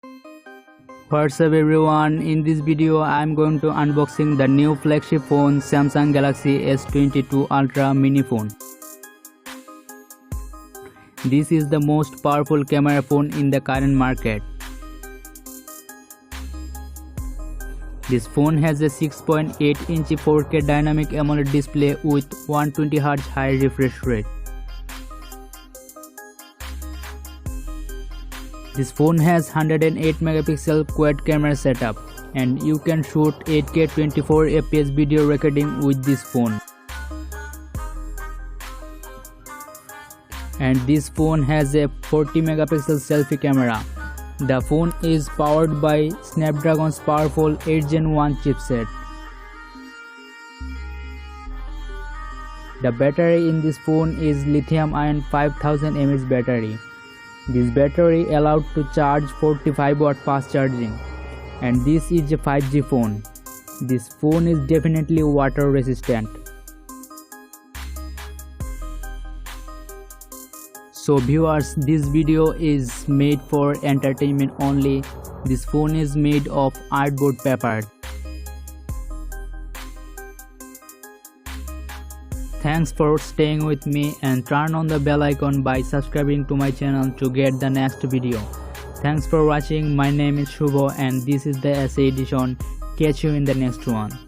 What's up everyone, in this video I am going to unboxing the new flagship phone Samsung Galaxy S22 Ultra Mini phone. This is the most powerful camera phone in the current market. This phone has a 6.8-inch 4K dynamic AMOLED display with 120Hz high refresh rate. This phone has 108-megapixel quad camera setup and you can shoot 8K 24fps video recording with this phone. And this phone has a 40-megapixel selfie camera. The phone is powered by Snapdragon's powerful 8 Gen 1 chipset. The battery in this phone is lithium-ion 5000 mAh battery. This battery allowed to charge 45 watt fast charging, and this is a 5G phone. This phone is definitely water resistant. So viewers, this video is made for entertainment only. This phone is made of cardboard paper. Thanks for staying with me and turn on the bell icon by subscribing to my channel to get the next video. Thanks for watching. My name is 𝗂𝗂𝗯𝗲 and this is the saedition. Catch you in the next one.